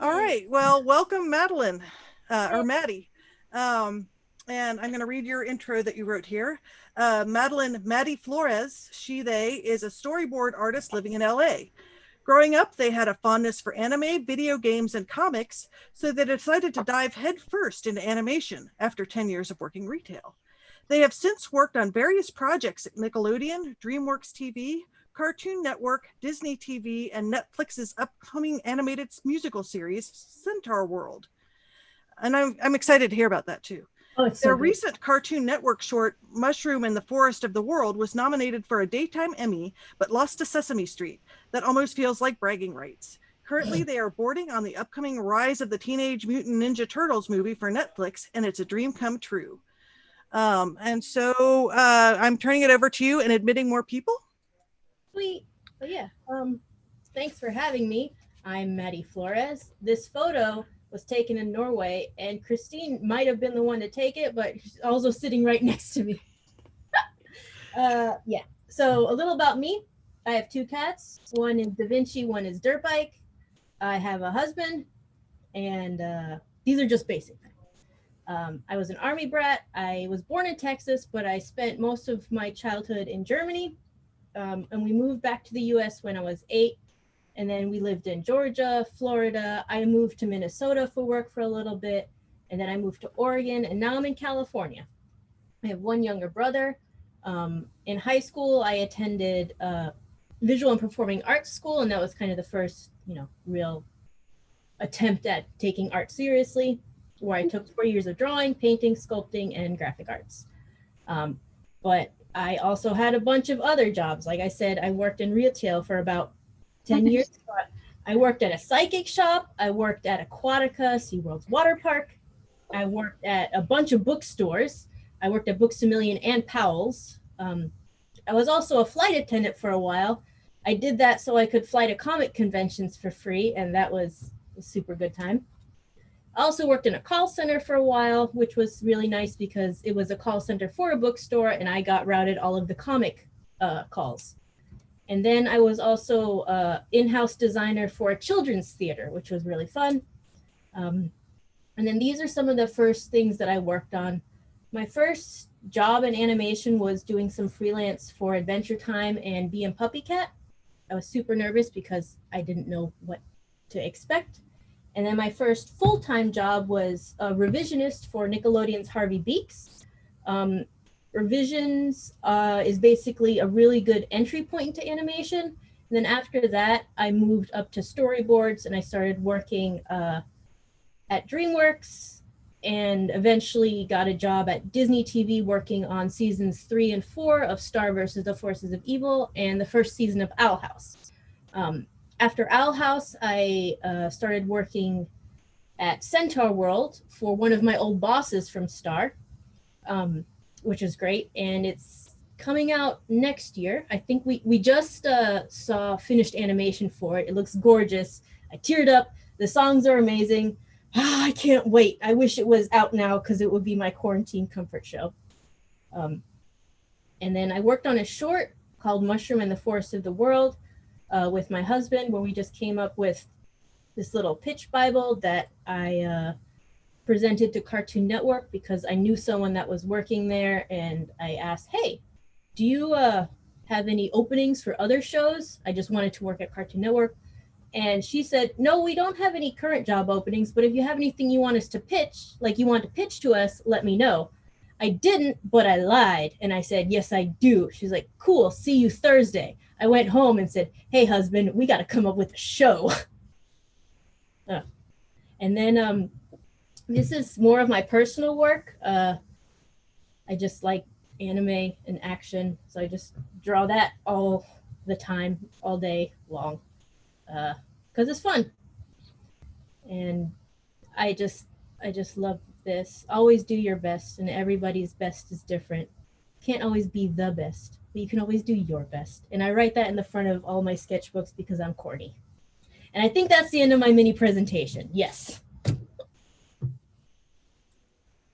All right. Well, welcome, Madeline, or Maddie. And I'm going to read your intro that you wrote here. Maddy Flores, she, they, is a storyboard artist living in LA. Growing up, they had a fondness for anime, video games, and comics, so they decided to dive headfirst into animation after 10 years of working retail. They have since worked on various projects at Nickelodeon, Dreamworks TV, Cartoon Network, Disney TV, and Netflix's upcoming animated musical series, Centaurworld. And I'm excited to hear about that too. Oh, it's Their so good. recent Cartoon Network short, Mushroom in the Forest of the World, was nominated for a Daytime Emmy, but lost to Sesame Street. That almost feels like bragging rights. Currently, they are boarding on the upcoming Rise of the Teenage Mutant Ninja Turtles movie for Netflix, and it's a dream come true. And so I'm turning it over to you and admitting more people. Sweet. But yeah, thanks for having me. I'm Maddy Flores. This photo was taken in Norway, and Christine might have been the one to take it, but she's also sitting right next to me. Yeah, so a little about me. I have 2 cats. One is Da Vinci, one is Dirtbike. I have a husband, and these are just basic things. I was an Army brat. I was born in Texas, but I spent most of my childhood in Germany. And we moved back to the US when I was 8. And then we lived in Georgia, Florida. I moved to Minnesota for work for a little bit. And then I moved to Oregon. And now I'm in California. I have one younger brother. In high school, I attended visual and performing arts school. And that was kind of the first, real attempt at taking art seriously, where I took 4 years of drawing, painting, sculpting, and graphic arts. But I also had a bunch of other jobs. Like I said, I worked in retail for about 10 years. I worked at a psychic shop. I worked at Aquatica, SeaWorld's water park. I worked at a bunch of bookstores. I worked at Books A Million and Powell's. I was also a flight attendant for a while. I did that so I could fly to comic conventions for free, and that was a super good time. I also worked in a call center for a while, which was really nice because it was a call center for a bookstore, and I got routed all of the comic calls. And then I was also in-house designer for a children's theater, which was really fun. And then these are some of the first things that I worked on. My first job in animation was doing some freelance for Adventure Time and Bee and Puppy Cat. I was super nervous because I didn't know what to expect. And then my first full-time job was a revisionist for Nickelodeon's Harvey Beaks. Revisions is basically a really good entry point into animation. And then after that, I moved up to storyboards and I started working at Dreamworks and eventually got a job at Disney TV working on seasons 3 and 4 of Star vs. the Forces of Evil and the first season of Owl House. After Owl House, I started working at Centaurworld for one of my old bosses from Star, which is great. And it's coming out next year. I think we just saw finished animation for it. It looks gorgeous. I teared up. The songs are amazing. I can't wait. I wish it was out now because it would be my quarantine comfort show. And then I worked on a short called Mushroom in the Forest of the World with my husband, where we just came up with this little pitch Bible that I presented to Cartoon Network because I knew someone that was working there, and I asked, hey, do you have any openings for other shows? I just wanted to work at Cartoon Network. And she said, no, we don't have any current job openings, but if you have anything you want us to pitch, like you want to pitch to us, let me know. I didn't, but I lied. And I said, yes, I do. She's like, cool, see you Thursday. I went home and said, hey, husband, we got to come up with a show. And then this is more of my personal work. I just like anime and action. So I just draw that all the time, all day long, because it's fun. And I just love this. Always do your best, and everybody's best is different. Can't always be the best, but you can always do your best. And I write that in the front of all my sketchbooks because I'm corny. And I think that's the end of my mini presentation. Yes.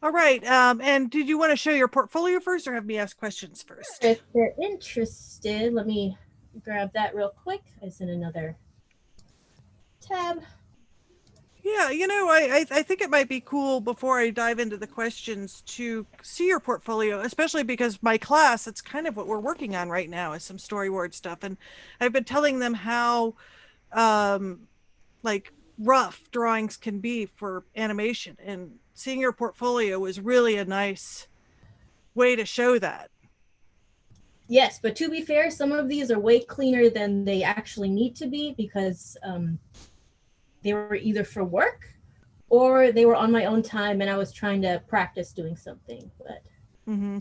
All right. And did you want to show your portfolio first or have me ask questions first? If they're interested, let me grab that real quick. It's in another tab. Yeah, I think it might be cool before I dive into the questions to see your portfolio, especially because my class, it's kind of what we're working on right now is some storyboard stuff. And I've been telling them how um like rough drawings can be for animation, and seeing your portfolio was really a nice way to show that. Yes, but to be fair, some of these are way cleaner than they actually need to be because they were either for work or they were on my own time and I was trying to practice doing something. But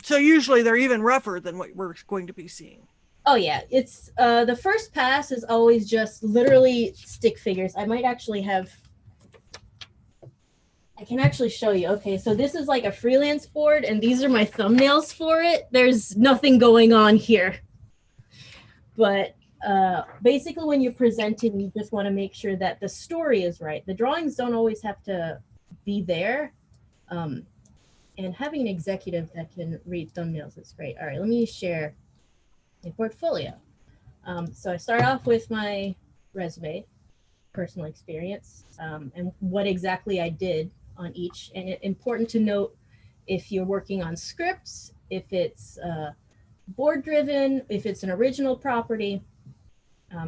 So usually they're even rougher than what we're going to be seeing. oh yeah, it's the first pass is always just literally stick figures. I might actually have I can actually show you. Okay, so this is like a freelance board and these are my thumbnails for it. There's nothing going on here. But basically when you're presenting, you just want to make sure that the story is right. The drawings don't always have to be there. And having an executive that can read thumbnails is great. All right, let me share a portfolio. So I start off with my resume, personal experience, and what exactly I did on each. And it's important to note if you're working on scripts, if it's board driven, if it's an original property.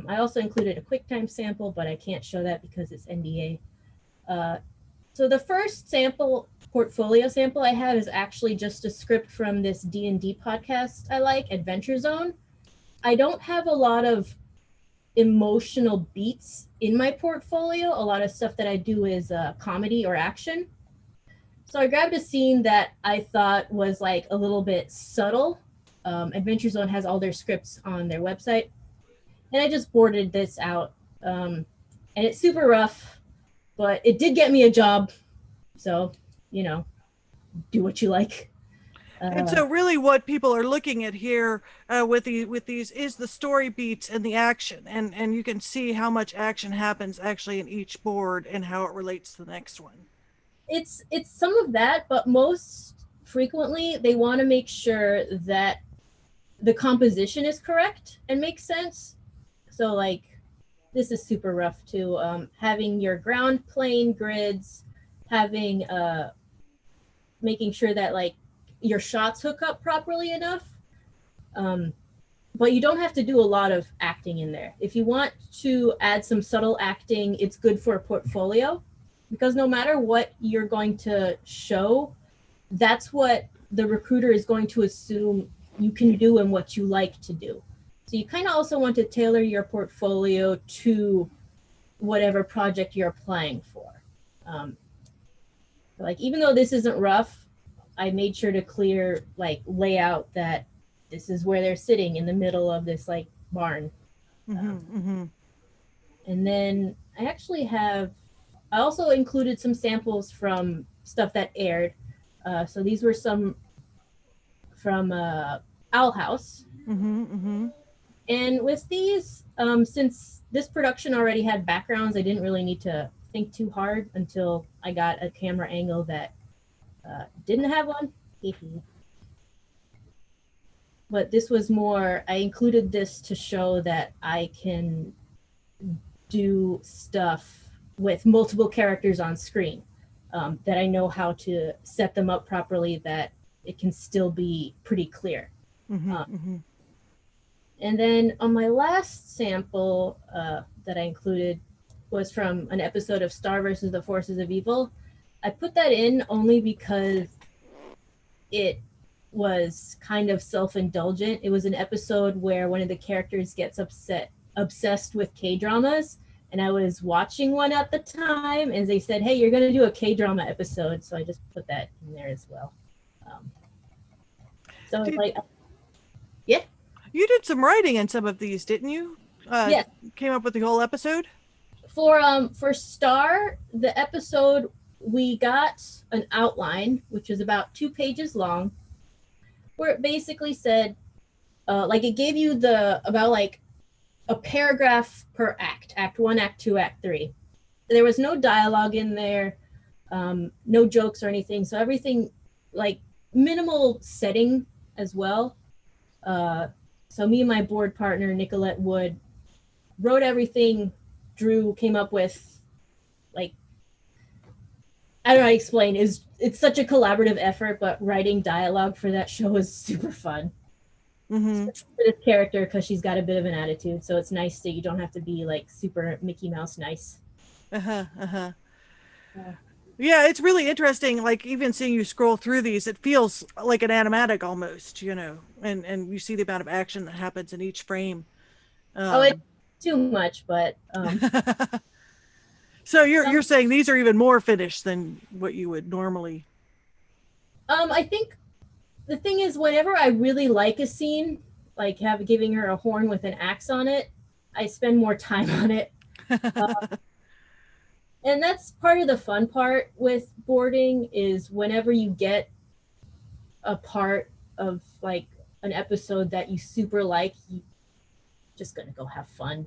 I also included a QuickTime sample, but I can't show that because it's NDA. So the first portfolio sample I have is actually just a script from this D&D podcast I like, Adventure Zone. I don't have a lot of emotional beats in my portfolio. A lot of stuff that I do is comedy or action. So I grabbed a scene that I thought was like a little bit subtle. Adventure Zone has all their scripts on their website. And I just boarded this out. And it's super rough, but it did get me a job. So, do what you like. And so really what people are looking at here with these is the story beats and the action, and you can see how much action happens actually in each board and how it relates to the next one. It's some of that, but most frequently they want to make sure that the composition is correct and makes sense. So like this is super rough too. Having your ground plane grids, having making sure that like your shots hook up properly enough. But you don't have to do a lot of acting in there. If you want to add some subtle acting, it's good for a portfolio because no matter what you're going to show, that's what the recruiter is going to assume you can do and what you like to do. So you kind of also want to tailor your portfolio to whatever project you're applying for. Like even though this isn't rough, I made sure to clear like layout that this is where they're sitting in the middle of this like barn. And then I also included some samples from stuff that aired. So these were some from Owl House. And with these, since this production already had backgrounds, I didn't really need to think too hard until I got a camera angle that didn't have one. But this was more, I included this to show that I can do stuff with multiple characters on screen, that I know how to set them up properly, that it can still be pretty clear. And then on my last sample that I included was from an episode of Star versus the Forces of Evil. I put that in only because it was kind of self-indulgent. It was an episode where one of the characters gets obsessed with K-dramas, and I was watching one at the time, and they said, hey, you're going to do a K-drama episode, so I just put that in there as well. Yeah. You did some writing in some of these, didn't you? Yes. Came up with the whole episode? For Star, the episode, we got an outline, which was about 2 pages long, where it basically said, like it gave you about like a paragraph per act, act 1, act 2, act 3. There was no dialogue in there, no jokes or anything. So everything, like minimal setting as well. So me and my board partner, Nicolette Wood, wrote everything, came up with like I don't know how to explain. It's such a collaborative effort, but writing dialogue for that show is super fun. Mm-hmm. For this character because she's got a bit of an attitude, so it's nice that you don't have to be like super Mickey Mouse nice. Uh-huh. Uh-huh. Uh, Yeah, it's really interesting. Like even seeing you scroll through these, it feels like an animatic almost, and you see the amount of action that happens in each frame. oh, it's Um, too much, but so you're some you're saying these are even more finished than what you would normally. I think the thing is whenever I really like a scene, like have giving her a horn with an axe on it, I spend more time on it. Uh, and that's part of the fun part with boarding is whenever you get a part of like an episode that you super like, you just gonna go have fun.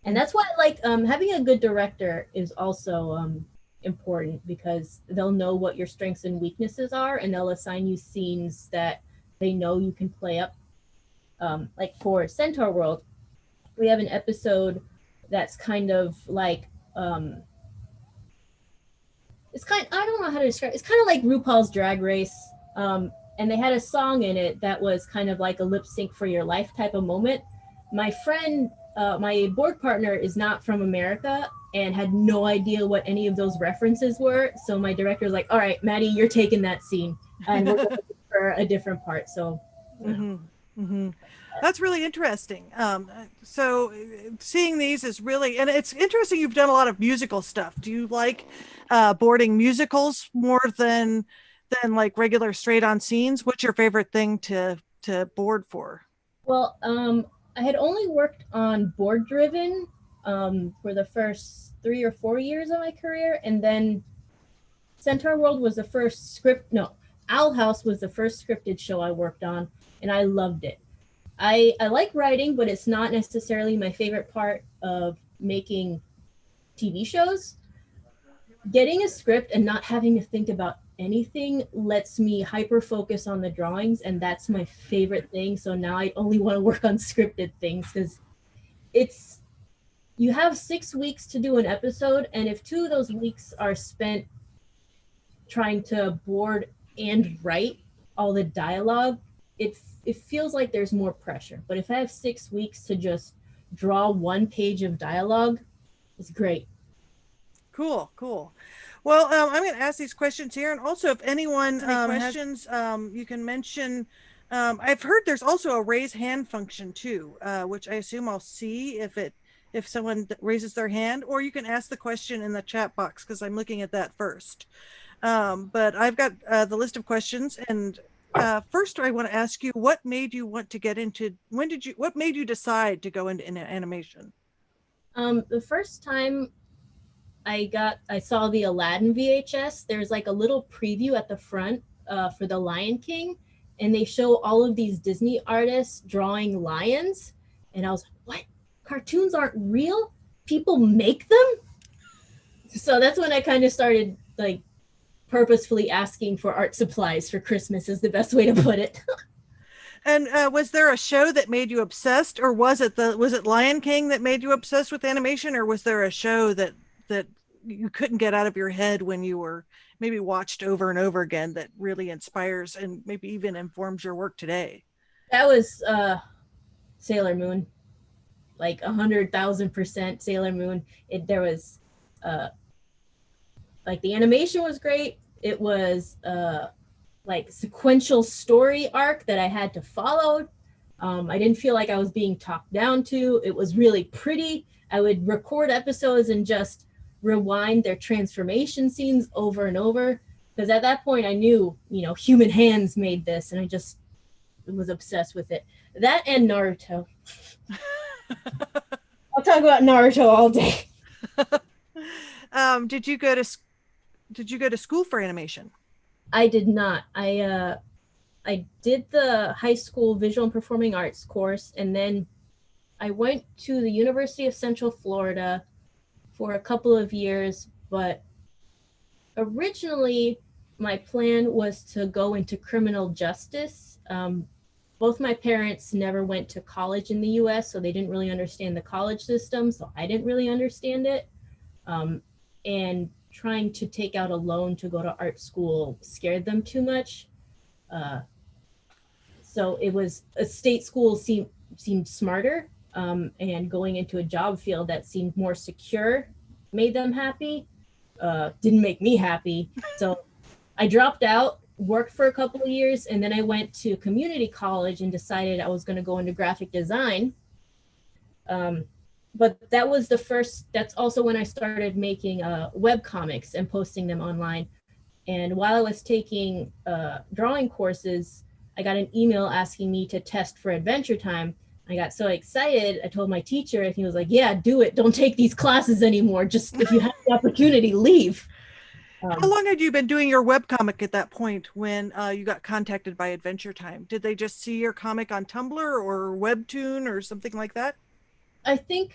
And that's why I like having a good director is also important because they'll know what your strengths and weaknesses are, and they'll assign you scenes that they know you can play up. Like for Centaurworld, we have an episode that's kind of like it's kind. I don't know how to describe. It's kind of like RuPaul's Drag Race, and they had a song in it that was kind of like a lip sync for your life type of moment. My friend, my board partner, is not from America and had no idea what any of those references were. So my director was like, "All right, Maddy, you're taking that scene, and we're going for a different part." So, you know. Mm-hmm. Mm-hmm. That's really interesting. So seeing these is really, and it's interesting. You've done a lot of musical stuff. Do you like boarding musicals more than like regular straight on scenes? What's your favorite thing to board for? Well, I had only worked on board driven for the first 3 or 4 years of my career, and then Centaurworld was the first script. No, Owl House was the first scripted show I worked on, and I loved it. I like writing, but it's not necessarily my favorite part of making TV shows. Getting a script and not having to think about anything lets me hyper focus on the drawings, and that's my favorite thing. So now I only want to work on scripted things because it's you have 6 weeks to do an episode, and if 2 of those weeks are spent trying to board and write all the dialogue, it feels like there's more pressure. But if I have 6 weeks to just draw one page of dialogue, it's great. Cool, cool. Well, I'm going to ask these questions here, and also if anyone Any has questions, you can mention. I've heard there's also a raise hand function too, which I assume I'll see if someone raises their hand, or you can ask the question in the chat box because I'm looking at that first. But I've got the list of questions, and first I want to ask you, what made you want to get into? What made you decide to go into animation? The first time I saw the Aladdin VHS. There's like a little preview at the front for the Lion King, and they show all of these Disney artists drawing lions, and I was like, "What? Cartoons aren't real? People make them?" So that's when I kind of started like purposefully asking for art supplies for Christmas is the best way to put it. And was there a show that made you obsessed, or was it Lion King that made you obsessed with animation, or was there a show that you couldn't get out of your head when you were maybe watched over and over again that really inspires and maybe even informs your work today? That was Sailor Moon, like 100,000% Sailor Moon. There was uh, like the animation was great. It was like sequential story arc that I had to follow. I didn't feel like I was being talked down to. It was really pretty. I would record episodes and just rewind their transformation scenes over and over because at that point I knew, human hands made this, and I just was obsessed with it. That and Naruto. I'll talk about Naruto all day. um, did you go to did you go to school for animation? I did not. I did the high school visual and performing arts course, and then I went to the University of Central Florida for a couple of years, but originally my plan was to go into criminal justice. Both my parents never went to college in the US, so they didn't really understand the college system, so I didn't really understand it. And trying to take out a loan to go to art school scared them too much. So it was a state school seemed smarter, and going into a job field that seemed more secure made them happy. Didn't make me happy. So I dropped out, worked for a couple of years, and then I went to community college and decided I was going to go into graphic design. But that's also when I started making web comics and posting them online. And while I was taking drawing courses, I got an email asking me to test for Adventure Time. I got so excited, I told my teacher, and he was like, yeah, do it. Don't take these classes anymore. Just if you have the opportunity, leave. How long had you been doing your webcomic at that point when you got contacted by Adventure Time? Did they just see your comic on Tumblr or Webtoon or something like that? I think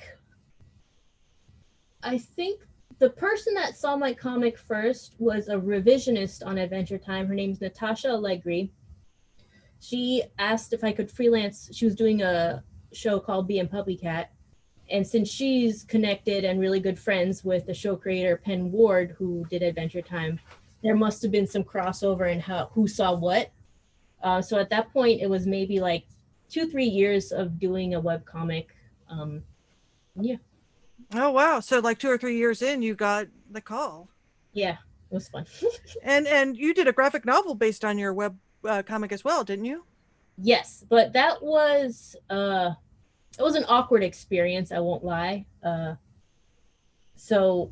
the person that saw my comic first was a revisionist on Adventure Time. Her name's Natasha Allegri. She asked if I could freelance. She was doing a show called Bee and Puppy Cat. And since she's connected and really good friends with the show creator, Penn Ward, who did Adventure Time, there must have been some crossover in who saw what. So at that point, it was maybe like 2-3 years of doing a webcomic. Yeah. Oh, wow. So like 2 or 3 years in, you got the call. Yeah, it was fun. And you did a graphic novel based on your web comic as well, didn't you? Yes, but that was it was an awkward experience, I won't lie. So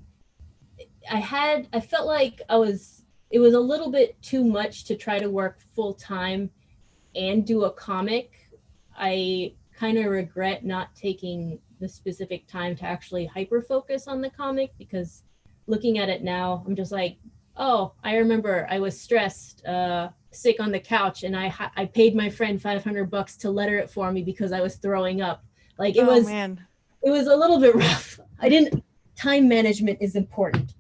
I felt like it was a little bit too much to try to work full time and do a comic. I kind of regret not taking the specific time to actually hyper focus on the comic, because looking at it now, I'm just like, oh, I remember I was stressed, sick on the couch, and I paid my friend $500 to letter it for me because I was throwing up. Like it was a little bit rough. Time management is important.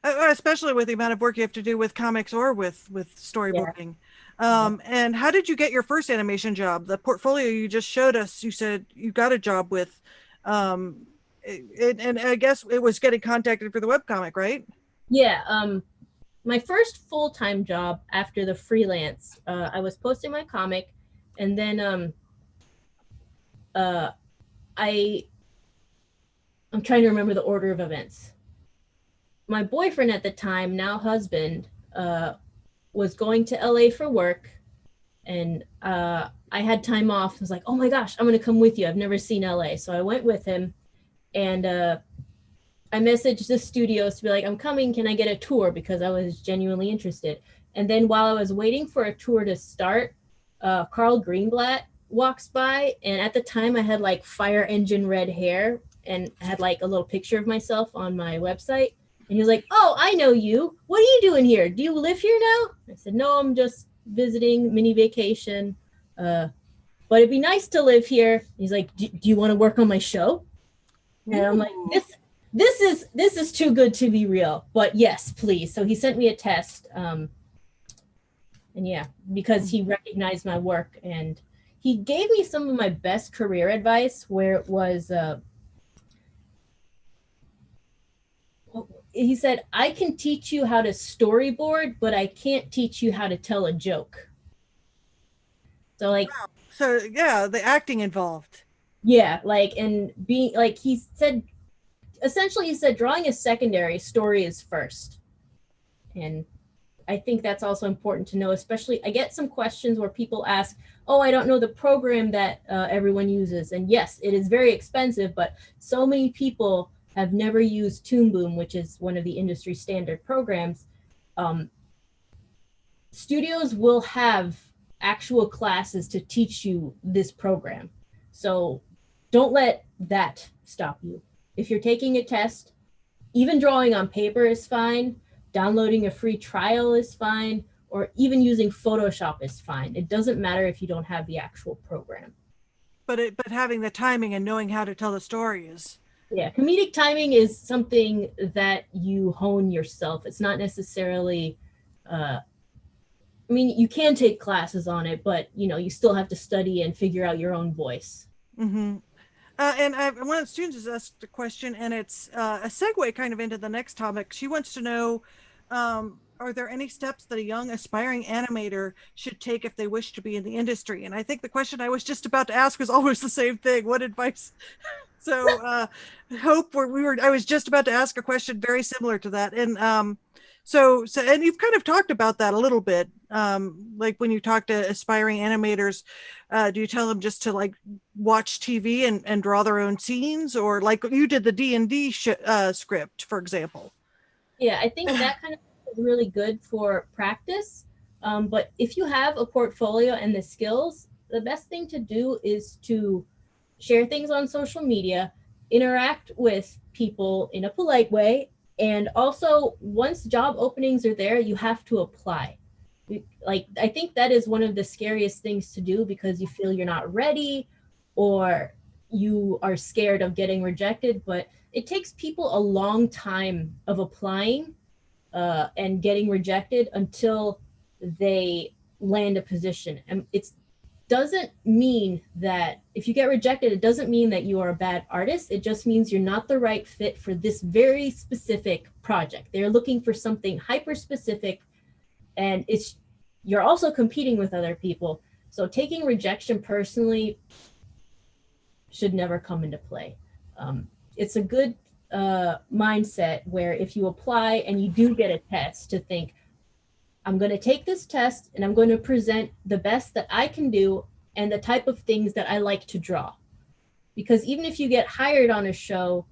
Especially with the amount of work you have to do with comics or with storyboarding. Yeah. And how did you get your first animation job? The portfolio you just showed us, you said you got a job with, and I guess it was getting contacted for the webcomic, right? Yeah. My first full-time job after the freelance, I was posting my comic, and then I'm trying to remember the order of events. My boyfriend at the time, now husband, was going to LA for work, and I had time off. I was like, oh my gosh, I'm going to come with you. I've never seen LA. So I went with him, and I messaged the studios to be like, I'm coming. Can I get a tour? Because I was genuinely interested. And then while I was waiting for a tour to start, Carl Greenblatt walks by. And at the time I had like fire engine red hair and had like a little picture of myself on my website. And he was like, oh, I know you. What are you doing here? Do you live here now? I said, no, I'm just visiting, mini vacation. But it'd be nice to live here. He's like, do you want to work on my show? And I'm like, this is too good to be real, but yes, please. So he sent me a test. And yeah, because he recognized my work, and he gave me some of my best career advice, where it was, he said, I can teach you how to storyboard, but I can't teach you how to tell a joke. So like, wow. So yeah, the acting involved. Yeah, like, and being like, he said, essentially he said, drawing is secondary, story is first. And I think that's also important to know, especially I get some questions where people ask, oh, I don't know the program that everyone uses. And yes, it is very expensive, but so many people have never used Toon Boom, which is one of the industry standard programs. Studios will have actual classes to teach you this program. So don't let that stop you. If you're taking a test, even drawing on paper is fine. Downloading a free trial is fine, or even using Photoshop is fine. It doesn't matter if you don't have the actual program. But having the timing and knowing how to tell the story is. Yeah, comedic timing is something that you hone yourself. It's not necessarily, I mean, you can take classes on it, but you know, you still have to study and figure out your own voice. Mm-hmm. One of the students has asked a question, and it's a segue kind of into the next topic. She wants to know, are there any steps that a young aspiring animator should take if they wish to be in the industry? And I think the question I was just about to ask was always the same thing. What advice? So Hope, I was just about to ask a question very similar to that. And and you've kind of talked about that a little bit. Like when you talk to aspiring animators, do you tell them just to like watch TV and draw their own scenes, or like you did the D&D script, for example? Yeah, I think that kind of is really good for practice. But if you have a portfolio and the skills, the best thing to do is to share things on social media, interact with people in a polite way, and also once job openings are there, you have to apply. Like, I think that is one of the scariest things to do because you feel you're not ready or you are scared of getting rejected, but it takes people a long time of applying and getting rejected until they land a position. And it doesn't mean that if you get rejected, it doesn't mean that you are a bad artist. It just means you're not the right fit for this very specific project. They're looking for something hyper specific, and you're also competing with other people. So taking rejection personally should never come into play. It's a good mindset where if you apply and you do get a test, to think, I'm going to take this test and I'm going to present the best that I can do and the type of things that I like to draw. Because even if you get hired on a show,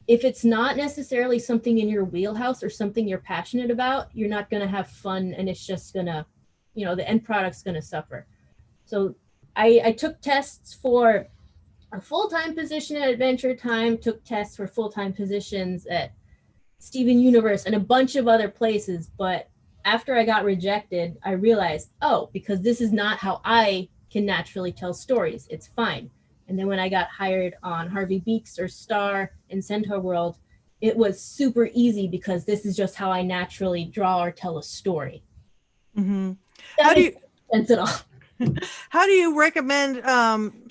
if it's not necessarily something in your wheelhouse or something you're passionate about, you're not going to have fun, and it's just going to, the end product's going to suffer. So I took tests for a full-time position at Adventure Time, took tests for full-time positions at Steven Universe and a bunch of other places. But after I got rejected, I realized, because this is not how I can naturally tell stories. It's fine. And then when I got hired on Harvey Beaks or Star and Centaurworld, it was super easy because this is just how I naturally draw or tell a story. Mm-hmm. How do you sense it all? How do you recommend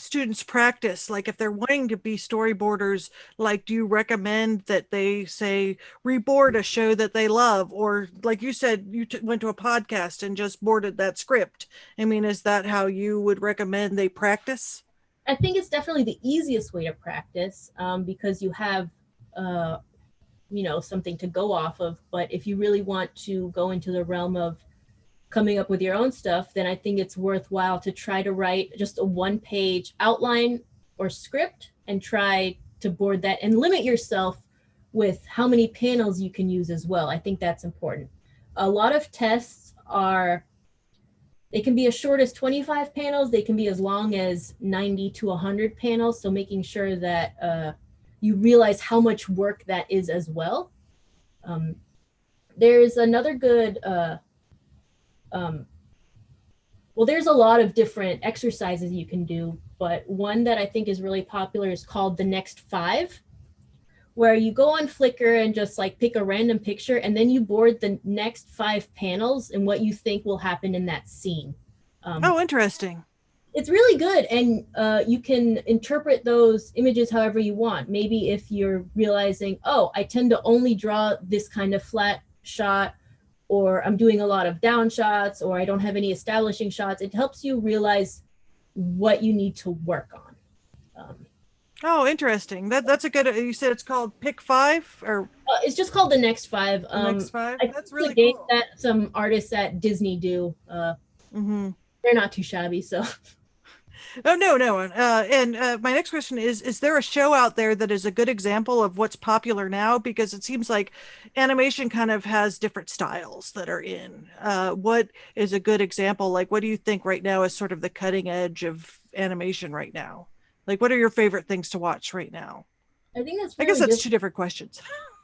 students practice? Like if they're wanting to be storyboarders, like do you recommend that they say reboard a show that they love, or like you said, you went to a podcast and just boarded that script? I mean, is that how you would recommend they practice? I think it's definitely the easiest way to practice because you have something to go off of. But if you really want to go into the realm of coming up with your own stuff, then I think it's worthwhile to try to write just a one-page outline or script and try to board that and limit yourself with how many panels you can use as well. I think that's important. A lot of tests they can be as short as 25 panels. They can be as long as 90 to 100 panels. So making sure that you realize how much work that is as well. There's another good there's a lot of different exercises you can do, but one that I think is really popular is called the Next 5, where you go on Flickr and just like pick a random picture and then you board the next 5 panels and what you think will happen in that scene. Interesting. It's really good, and you can interpret those images however you want. Maybe if you're realizing, I tend to only draw this kind of flat shot, or I'm doing a lot of down shots, or I don't have any establishing shots. It helps you realize what you need to work on. Interesting. That's a good, you said it's called Pick 5, or? It's just called the Next 5. Next 5? That's really game cool. That some artists at Disney do. They're not too shabby, so. Oh, no. And my next question is there a show out there that is a good example of what's popular now? Because it seems like animation kind of has different styles that are in. What is a good example? Like, what do you think right now is sort of the cutting edge of animation right now? Like, what are your favorite things to watch right now? I think that's I guess that's two different questions.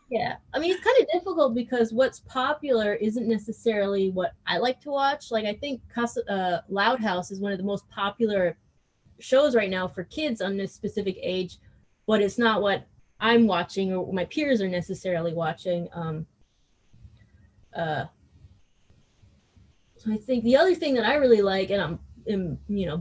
Yeah. I mean, it's kind of difficult because what's popular isn't necessarily what I like to watch. Like, I think Loud House is one of the most popular shows right now for kids on this specific age, but it's not what I'm watching or my peers are necessarily watching. So I think the other thing that I really like, and I'm am,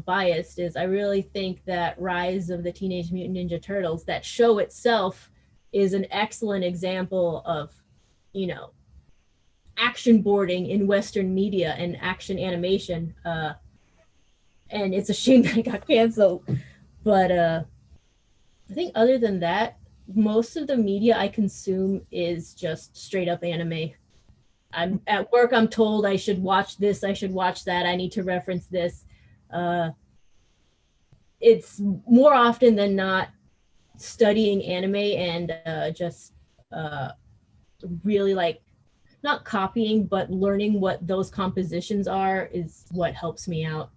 biased, is I really think that Rise of the Teenage Mutant Ninja Turtles, that show itself, is an excellent example of, action boarding in Western media and action animation. And it's a shame that it got canceled. But I think other than that, most of the media I consume is just straight up anime. I'm at work, I'm told I should watch this, I should watch that, I need to reference this. It's more often than not studying anime and just really like not copying, but learning what those compositions are is what helps me out.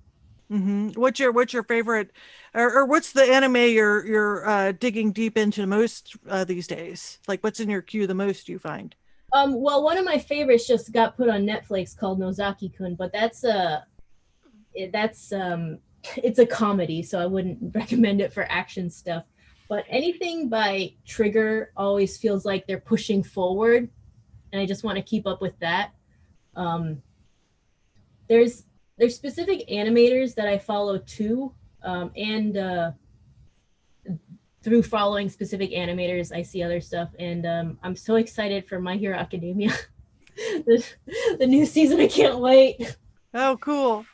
Mm-hmm. What's your favorite, or what's the anime you're digging deep into most these days? Like, what's in your queue the most you find? Well, one of my favorites just got put on Netflix called Nozaki-kun, but that's it's a comedy, so I wouldn't recommend it for action stuff. But anything by Trigger always feels like they're pushing forward, and I just want to keep up with that. There's specific animators that I follow too, and through following specific animators, I see other stuff, and I'm so excited for My Hero Academia. the new season, I can't wait. Oh, cool.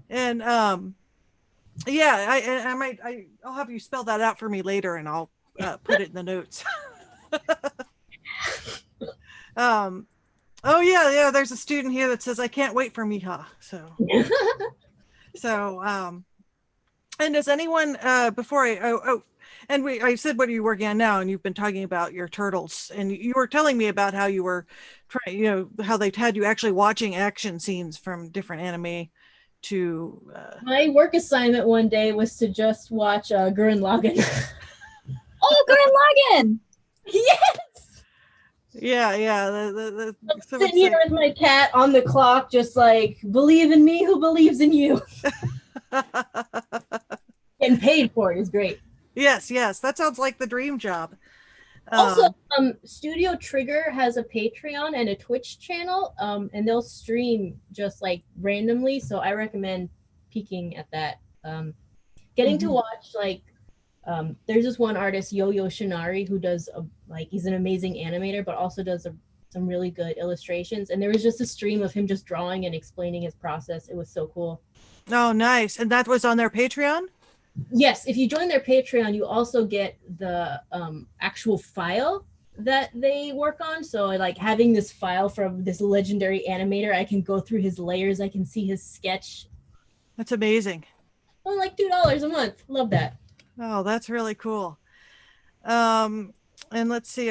And yeah, I'll have you spell that out for me later, and I'll put it in the notes. Oh yeah, there's a student here that says I can't wait for Miha. So and does anyone before I said what are you working on now, and you've been talking about your turtles, and you were telling me about how you were trying, how they had you actually watching action scenes from different anime to my work assignment one day was to just watch Gurren Lagann. Oh, Gurren Lagann! Yes. Yeah. I'm sitting here with my cat on the clock, just like, believe in me who believes in you. Getting paid for it is great. Yes, that sounds like the dream job. Also, Studio Trigger has a Patreon and a Twitch channel, and they'll stream just like randomly. So I recommend peeking at that. Getting to watch like, there's this one artist, Yo-Yo Shinari, who does he's an amazing animator, but also does some really good illustrations. And there was just a stream of him just drawing and explaining his process. It was so cool. Oh, nice. And that was on their Patreon? Yes, if you join their Patreon, you also get the actual file that they work on. So like having this file from this legendary animator, I can go through his layers, I can see his sketch. That's amazing. Oh, like $2 a month. Love that. Oh, that's really cool. And let's see,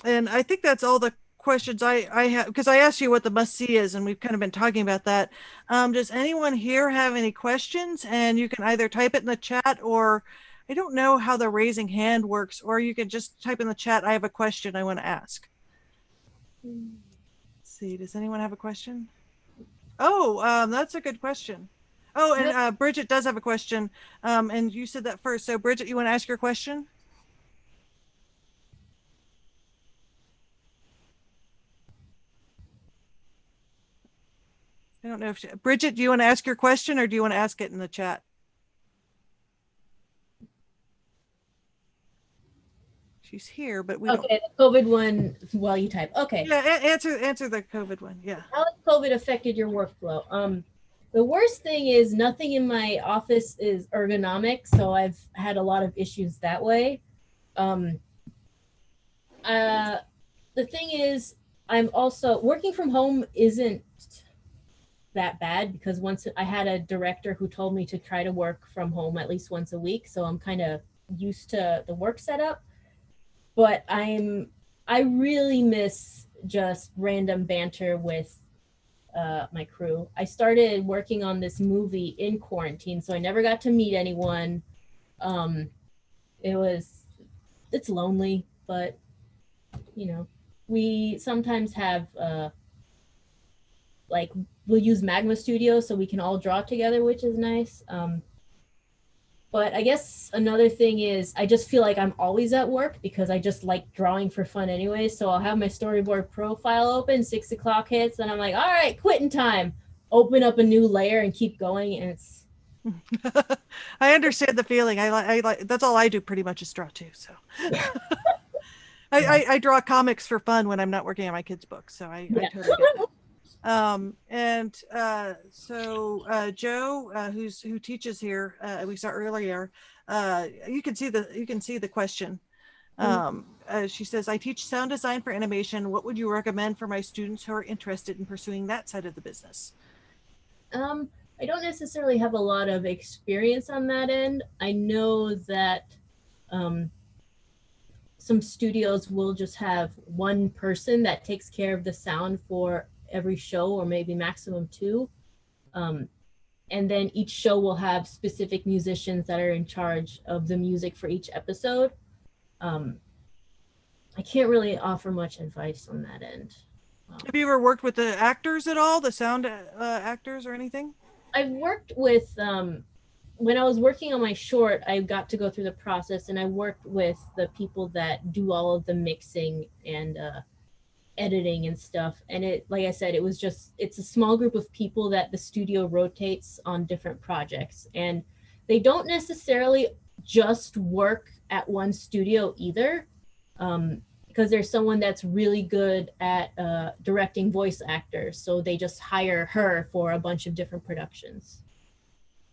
and I think that's all the questions I have, because I asked you what the must-see is, and we've kind of been talking about that. Does anyone here have any questions? And you can either type it in the chat, or I don't know how the raising hand works, or you can just type in the chat, I have a question I want to ask. Let's see, does anyone have a question? Oh, that's a good question. Oh, and Bridget does have a question, and you said that first. So Bridget, you want to ask your question? I don't know if Bridget, do you want to ask your question, or do you want to ask it in the chat? She's here, but we okay, the COVID one while you type. Okay. Yeah, answer the COVID one. Yeah. How has COVID affected your workflow? The worst thing is nothing in my office is ergonomic, so I've had a lot of issues that way. The thing is, I'm also working from home isn't that bad, because once I had a director who told me to try to work from home at least once a week, so I'm kind of used to the work setup. But I really miss just random banter with my crew. I started working on this movie in quarantine, so I never got to meet anyone. It's lonely, but we sometimes have we'll use Magma Studio so we can all draw together, which is nice. But I guess another thing is I just feel like I'm always at work, because I just like drawing for fun anyway. So I'll have my Storyboard profile open, 6 o'clock hits, and I'm like, all right, quitting time. open up a new layer and keep going, and it's I understand the feeling. I like that's all I do pretty much is draw too. So yeah. I draw comics for fun when I'm not working on my kids' books. So I Yeah. totally get that. Joe, who teaches here, we saw earlier, you can see the question. She says, I teach sound design for animation. What would you recommend for my students who are interested in pursuing that side of the business? I don't necessarily have a lot of experience on that end. I know that um, some studios will just have one person that takes care of the sound for every show, or maybe maximum two. Um, and then each show will have specific musicians that are in charge of the music for each episode. Um, I can't really offer much advice on that end. Have you ever worked with the actors at all, the sound actors or anything? I've worked with when I was working on my short, I got to go through the process, and I worked with the people that do all of the mixing and editing and stuff. And it, like I said, it's a small group of people that the studio rotates on different projects, and they don't necessarily just work at one studio either. Because there's someone that's really good at directing voice actors, so they just hire her for a bunch of different productions.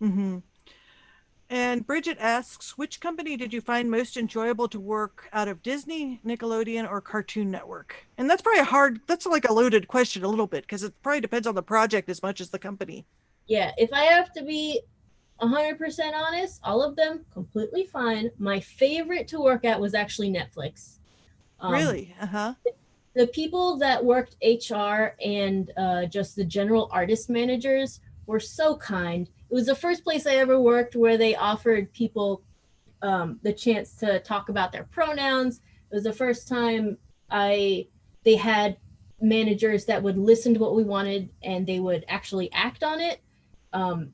Mm-hmm. And Bridget asks, which company did you find most enjoyable to work out of, Disney, Nickelodeon, or Cartoon Network? And that's probably that's like a loaded question a little bit because it probably depends on the project as much as the company. Yeah, if I have to be 100% honest, all of them completely fine. My favorite to work at was actually Netflix. Um, Really? Uh-huh. the people that worked HR and just the general artist managers were so kind. It was the first place I ever worked where they offered people the chance to talk about their pronouns. It was the first time they had managers that would listen to what we wanted and they would actually act on it. Um,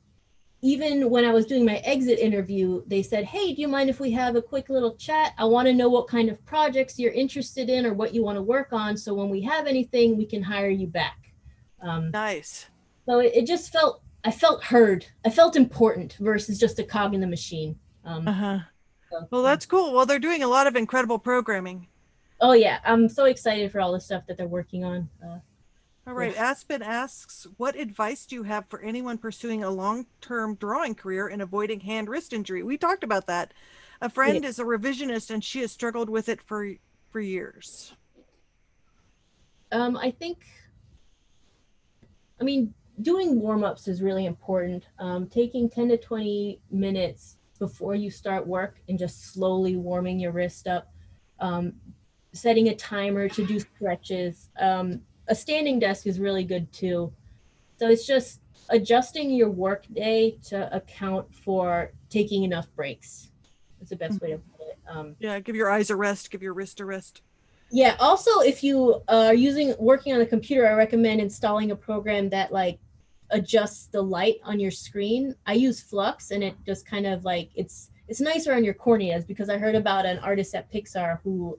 Even when I was doing my exit interview, they said, hey, do you mind if we have a quick little chat? I want to know what kind of projects you're interested in or what you want to work on. So when we have anything, we can hire you back. Nice. So it just I felt heard. I felt important versus just a cog in the machine. Uh-huh. So, Well, yeah. that's cool. Well, they're doing a lot of incredible programming. Oh, yeah. I'm so excited for all the stuff that they're working on. All Yeah. right. Aspen asks, what advice do you have for anyone pursuing a long-term drawing career and avoiding hand-wrist injury? We talked about that. A Yeah. friend is a revisionist and she has struggled with it for years. I think, I mean, doing warm ups is really important. Taking 10 to 20 minutes before you start work and just slowly warming your wrist up, um, setting a timer to do stretches. A standing desk is really good too. So it's just adjusting your work day to account for taking enough breaks. That's the best way to put it. Yeah, give your eyes a rest, give your wrist a rest. Yeah. Also, if you are working on a computer, I recommend installing a program that like adjusts the light on your screen. I use Flux, and it just kind of like it's nicer on your corneas, because I heard about an artist at Pixar who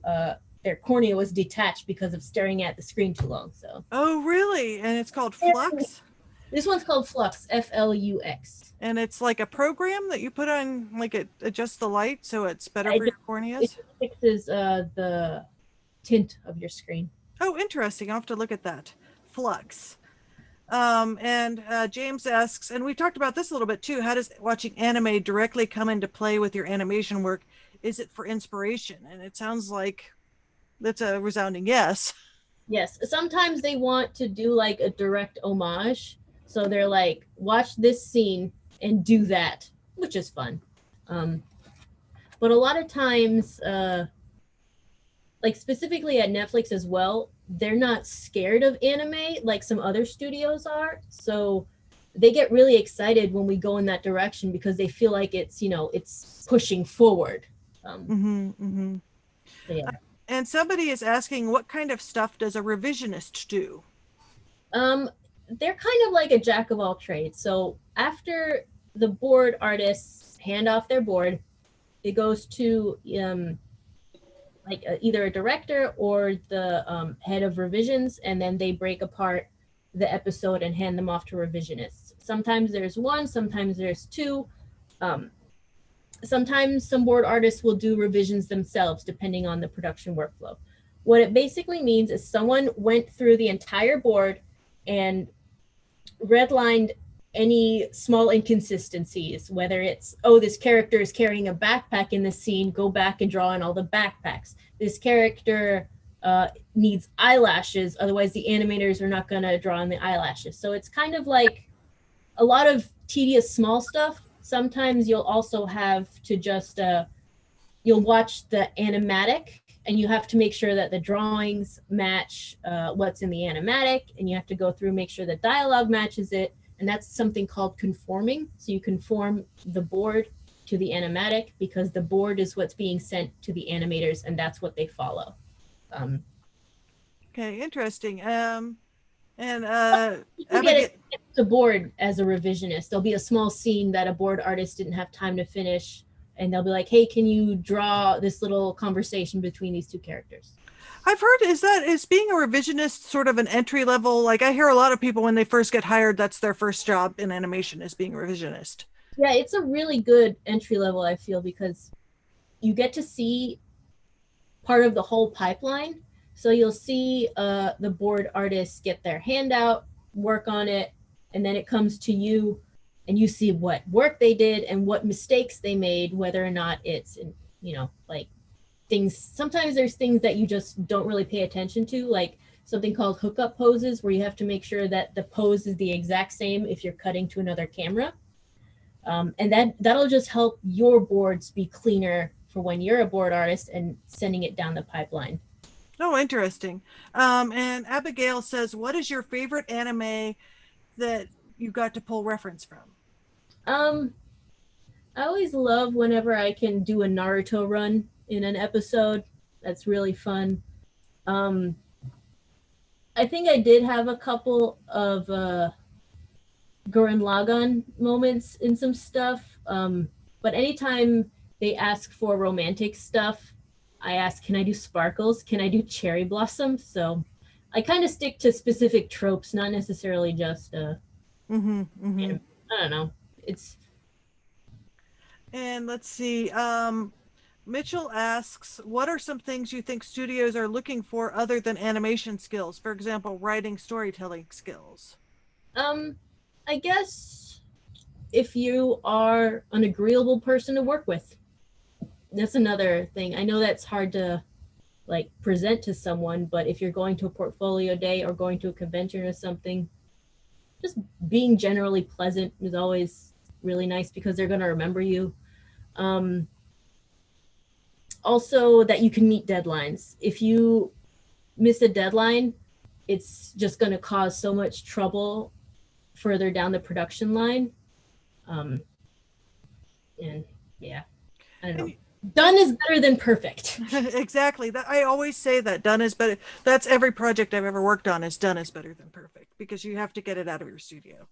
their cornea was detached because of staring at the screen too long. So Oh, really? And it's called Flux? this one's called Flux, Flux. And it's like a program that you put on, like it adjusts the light so it's better for It, your it corneas? fixes the tint of your screen. Oh, interesting. I'll have to look at that. Flux. And James asks, and we talked about this a little bit too. How does watching anime directly come into play with your animation work? Is it for inspiration? And it sounds like that's a resounding yes. Yes, sometimes they want to do like a direct homage. So they're like, watch this scene and do that, which is fun. Um, but a lot of times, like specifically at Netflix as well, they're not scared of anime like some other studios are. So they get really excited when we go in that direction because they feel like it's pushing forward. Mm-hmm, mm-hmm. So yeah. And somebody is asking, what kind of stuff does a revisionist do? They're kind of like a jack of all trades. So after the board artists hand off their board, it goes to either a director or the head of revisions, and then they break apart the episode and hand them off to revisionists. Sometimes there's one, sometimes there's two. Sometimes some board artists will do revisions themselves depending on the production workflow. What it basically means is someone went through the entire board and redlined any small inconsistencies, whether it's, oh, this character is carrying a backpack in the scene, go back and draw in all the backpacks. This character needs eyelashes, otherwise the animators are not going to draw on the eyelashes. So it's kind of like a lot of tedious small stuff. Sometimes you'll also have to just, you'll watch the animatic and you have to make sure that the drawings match what's in the animatic, and you have to go through, make sure the dialogue matches it. And that's something called conforming. So you conform the board to the animatic because the board is what's being sent to the animators and that's what they follow. Okay, interesting. You get the board as a revisionist. There'll be a small scene that a board artist didn't have time to finish, and they'll be like, hey, can you draw this little conversation between these two characters? I've heard, is being a revisionist sort of an entry level? Like, I hear a lot of people when they first get hired, that's their first job in animation, is being a revisionist. Yeah, it's a really good entry level, I feel, because you get to see part of the whole pipeline. So you'll see the board artists get their handout, work on it, and then it comes to you and you see what work they did and what mistakes they made, whether or not it's, like things. Sometimes there's things that you just don't really pay attention to, like something called hookup poses, where you have to make sure that the pose is the exact same if you're cutting to another camera. And that'll just help your boards be cleaner for when you're a board artist and sending it down the pipeline. Oh, interesting. And Abigail says, what is your favorite anime that you got to pull reference from? I always love whenever I can do a Naruto run in an episode. That's really fun. I think I did have a couple of Gurren Lagann moments in some stuff. But anytime they ask for romantic stuff, I ask, can I do sparkles? Can I do cherry blossoms? So I kind of stick to specific tropes, not necessarily just I don't know. And let's see. Mitchell asks, what are some things you think studios are looking for other than animation skills? For example, writing, storytelling skills. I guess if you are an agreeable person to work with, that's another thing. I know that's hard to like present to someone, but if you're going to a portfolio day or going to a convention or something, just being generally pleasant is always really nice because they're going to remember you. Also that you can meet deadlines. If you miss a deadline, it's just going to cause so much trouble further down the production line. And yeah, I don't know. Done is better than perfect. Exactly. That I always say that done is better. That's every project I've ever worked on is done is better than perfect because you have to get it out of your studio.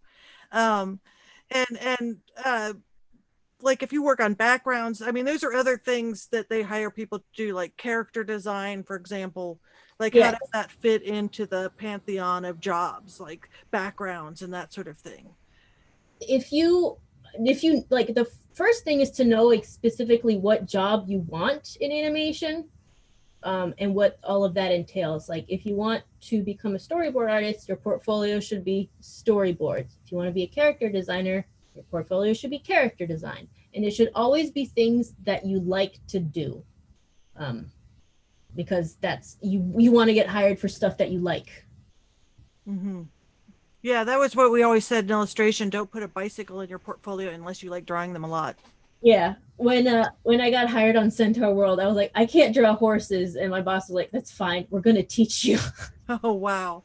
Like if you work on backgrounds, I mean, those are other things that they hire people to do, like character design, for example. Like how does that fit into the pantheon of jobs, like backgrounds and that sort of thing? If you like, the first thing is to know like specifically what job you want in animation, and what all of that entails. Like if you want to become a storyboard artist, your portfolio should be storyboards. If you want to be a character designer, your portfolio should be character design. And it should always be things that you like to do, because that's you want to get hired for stuff that you like. Yeah, that was what we always said in illustration. Don't put a bicycle in your portfolio unless you like drawing them a lot. Yeah, when I got hired on Centaurworld, I was like, I can't draw horses, and my boss was like, that's fine, we're gonna teach you. Oh wow.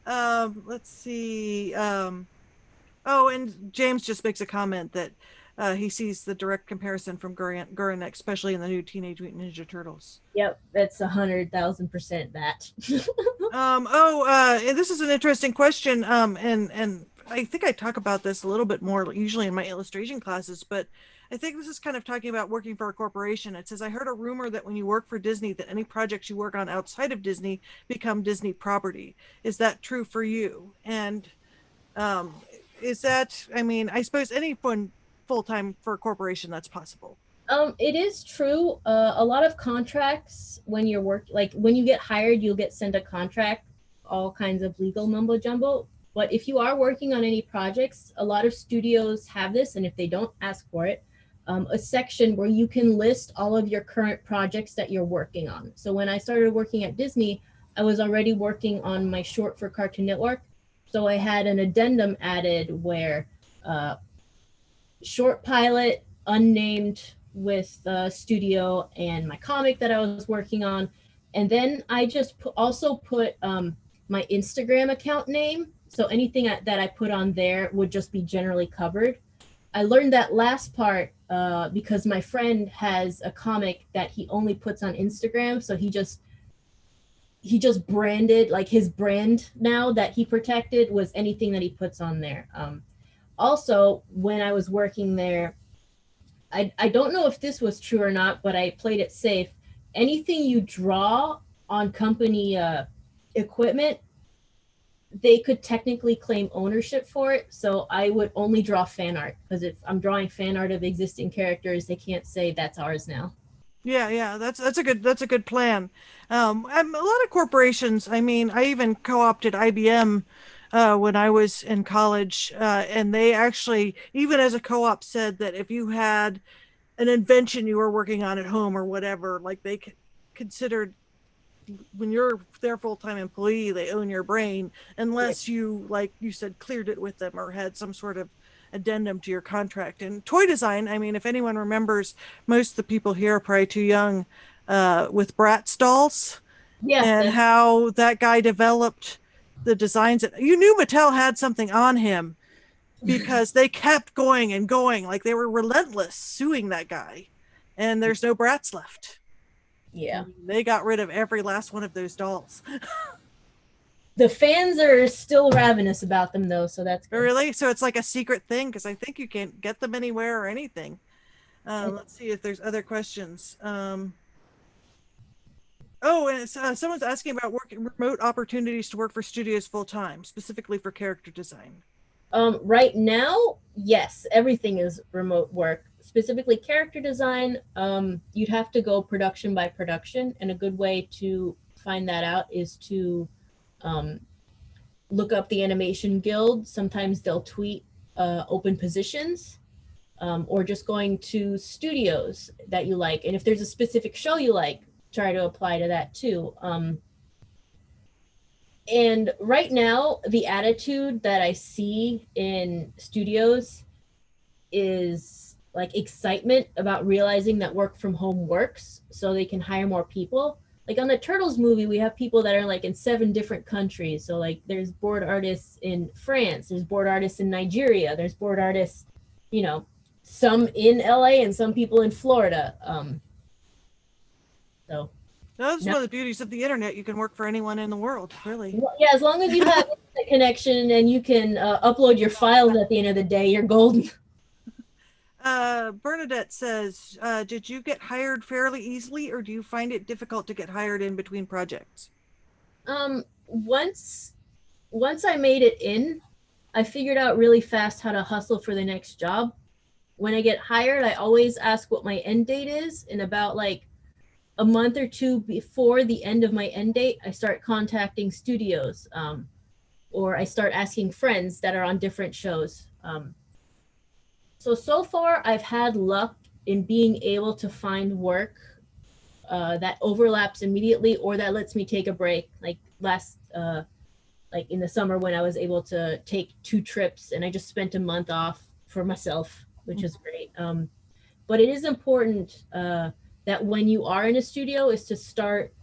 Let's see. Oh, and James just makes a comment that he sees the direct comparison from Gurren, especially in the new Teenage Mutant Ninja Turtles. Yep, that's 100,000% that. And this is an interesting question. And I think I talk about this a little bit more usually in my illustration classes, but I think this is kind of talking about working for a corporation. It says, I heard a rumor that when you work for Disney, that any projects you work on outside of Disney become Disney property. Is that true for you? And is that, I mean, I suppose anyone full-time for a corporation, that's possible. It is true. A lot of contracts, when you're like when you get hired, you'll get sent a contract, all kinds of legal mumbo jumbo. But if you are working on any projects, a lot of studios have this, and if they don't, ask for it. A section where you can list all of your current projects that you're working on. So when I started working at Disney, I was already working on my short for Cartoon Network. So I had an addendum added where short pilot, unnamed, with the studio, and my comic that I was working on. And then I just also put my Instagram account name. So anything that I put on there would just be generally covered. I learned that last part because my friend has a comic that he only puts on Instagram. So he just branded, like his brand now that he protected was anything that he puts on there. Also, when I was working there, I don't know if this was true or not, but I played it safe. Anything you draw on company equipment, they could technically claim ownership for it. So I would only draw fan art, because if I'm drawing fan art of existing characters, they can't say that's ours now. Yeah, that's a good plan. A lot of corporations. I mean, I even co-opted IBM when I was in college, and they actually, even as a co-op, said that if you had an invention you were working on at home or whatever, like they considered when you're their full-time employee, they own your brain unless you, like you said, cleared it with them or had some sort of addendum to your contract. And toy design, I mean, if anyone remembers, most of the people here are probably too young, with Bratz dolls, Yeah, and how that guy developed the designs. You knew Mattel had something on him because they kept going and going, like they were relentless suing that guy, and there's no Bratz left. yeah. They got rid of every last one of those dolls. The fans are still ravenous about them though, so that's good. Really? So it's like a secret thing, because I think you can't get them anywhere or anything. Let's see if there's other questions. Oh, and someone's asking about remote opportunities to work for studios full time, specifically for character design. Right now, yes, everything is remote work. Specifically character design, you'd have to go production by production, and a good way to find that out is to look up the Animation Guild. Sometimes they'll tweet open positions, or just going to studios that you like. And if there's a specific show you like, try to apply to that too. And right now, the attitude that I see in studios is like excitement about realizing that work from home works, so they can hire more people. Like on the Turtles movie, we have people that are like in 7 different countries. So like there's board artists in France, there's board artists in Nigeria, there's board artists, you know, some in LA and some people in Florida. So That's one of the beauties of the internet. You can work for anyone in the world, really. yeah, as long as you have a connection and you can upload your files at the end of the day, you're golden. Bernadette says, did you get hired fairly easily, or do you find it difficult to get hired in between projects? Once I made it in, I figured out really fast how to hustle for the next job. When I get hired, I always ask what my end date is, and about like a month or two before the end of my end date, I start contacting studios, or I start asking friends that are on different shows. So far, I've had luck in being able to find work that overlaps immediately, or that lets me take a break. Like like in the summer when I was able to take 2 trips, and I just spent a month off for myself, which is great. But it is important that when you are in a studio is to start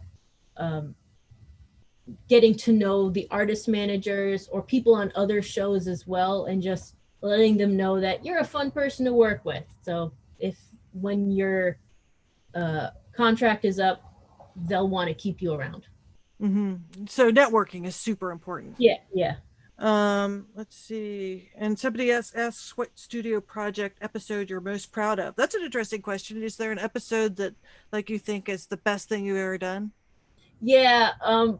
getting to know the artist managers or people on other shows as well, and just letting them know that you're a fun person to work with. So if when your contract is up, they'll want to keep you around. So networking is super important. Yeah. Let's see. And somebody else asks what studio project episode you're most proud of. That's an interesting question. Is there an episode that like you think is the best thing you've ever done? Yeah,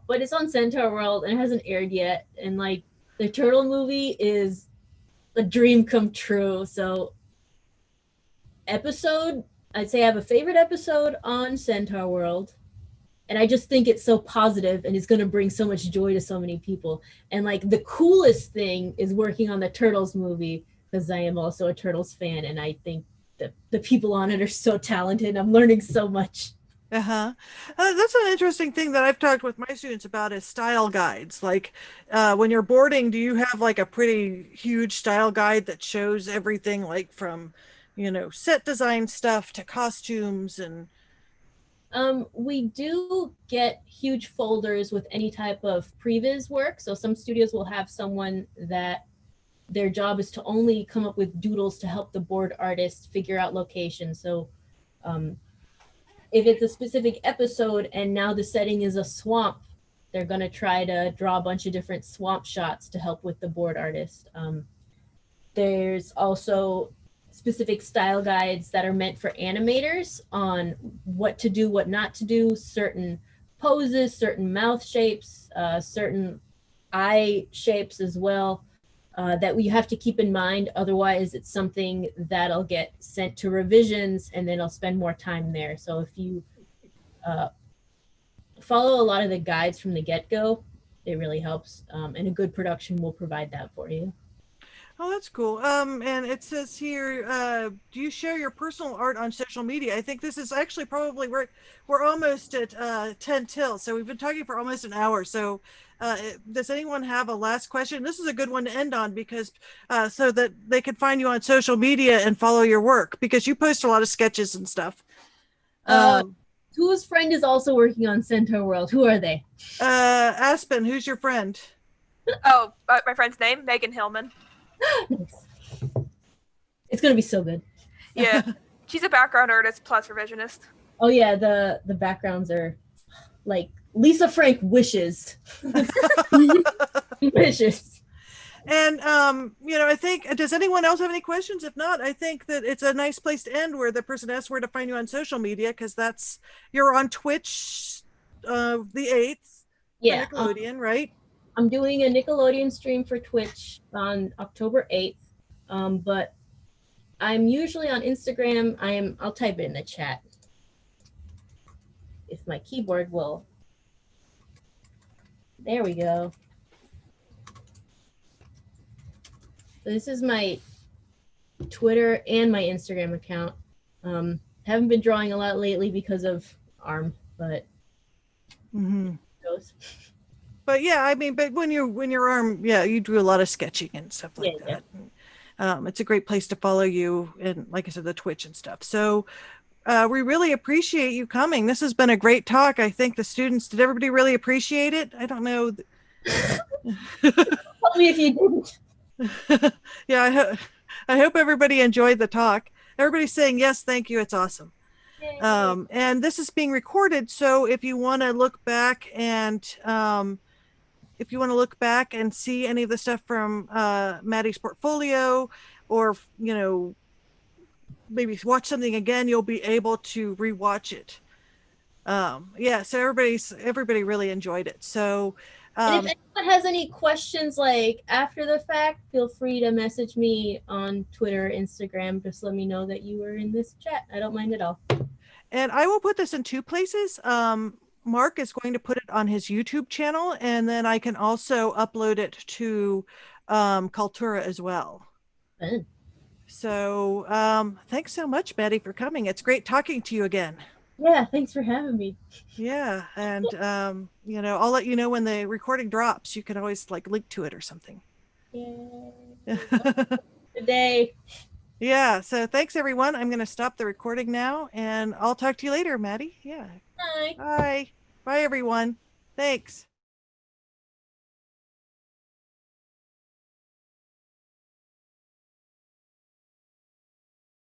but it's on Centaurworld and it hasn't aired yet. And like the turtle movie is a dream come true. So episode, I'd say I have a favorite episode on Centaurworld. And I just think it's so positive and it's going to bring so much joy to so many people. And like the coolest thing is working on the Turtles movie because I am also a Turtles fan and I think that the people on it are so talented. I'm learning so much. Uh-huh. That's an interesting thing that I've talked with my students about is style guides. Like when you're boarding, do you have like a pretty huge style guide that shows everything like from, set design stuff to costumes and We do get huge folders with any type of previs work. So some studios will have someone that their job is to only come up with doodles to help the board artist figure out locations. So um, if it's a specific episode and now the setting is a swamp, they're going to try to draw a bunch of different swamp shots to help with the board artist. There's also specific style guides that are meant for animators on what to do, what not to do, certain poses, certain mouth shapes, certain eye shapes as well, that we have to keep in mind. Otherwise, it's something that'll get sent to revisions and then I'll spend more time there. So if you follow a lot of the guides from the get-go, it really helps. And a good production will provide that for you. Oh, that's cool. And it says here, do you share your personal art on social media? I think this is actually probably we're almost at 10 till, so we've been talking for almost an hour. So, does anyone have a last question? This is a good one to end on because so that they can find you on social media and follow your work because you post a lot of sketches and stuff. Whose friend is also working on Centaurworld? Who are they? Aspen, who's your friend? Oh, my friend's name, Megan Hillman. It's gonna be so good. Yeah, she's a background artist plus revisionist. Oh yeah, the backgrounds are like Lisa Frank wishes. Wishes. And I think does anyone else have any questions? If not, I think that it's a nice place to end where the person asks where to find you on social media because you're on Twitch the 8th. Yeah. Nickelodeon, right? I'm doing a Nickelodeon stream for Twitch on October 8th. But I'm usually on Instagram. I'll type it in the chat. If my keyboard will. There we go. This is my Twitter and my Instagram account. Haven't been drawing a lot lately because of ARM, but goes. But yeah, I mean, but when your arm, yeah, you do a lot of sketching and stuff like that. Yeah. It's a great place to follow you and, like I said, the Twitch and stuff. So we really appreciate you coming. This has been a great talk. I think the students, did everybody really appreciate it? I don't know. Tell me if you didn't. Yeah, I hope everybody enjoyed the talk. Everybody's saying yes, thank you. It's awesome. And this is being recorded, so if you want to look back and see any of the stuff from Maddy's portfolio, or maybe watch something again, you'll be able to rewatch it. Yeah, so everybody really enjoyed it. So and if anyone has any questions like after the fact, feel free to message me on Twitter, Instagram. Just let me know that you were in this chat. I don't mind at all. And I will put this in 2 places. Mark is going to put it on his YouTube channel, and then I can also upload it to Cultura as well. Fun. So thanks so much, Maddy, for coming. It's great talking to you again. Yeah, thanks for having me. Yeah, and I'll let you know when the recording drops. You can always link to it or something. Yay. Good day. Yeah, so thanks everyone. I'm going to stop the recording now, and I'll talk to you later, Maddy. Yeah. Bye. Bye. Bye everyone. Thanks.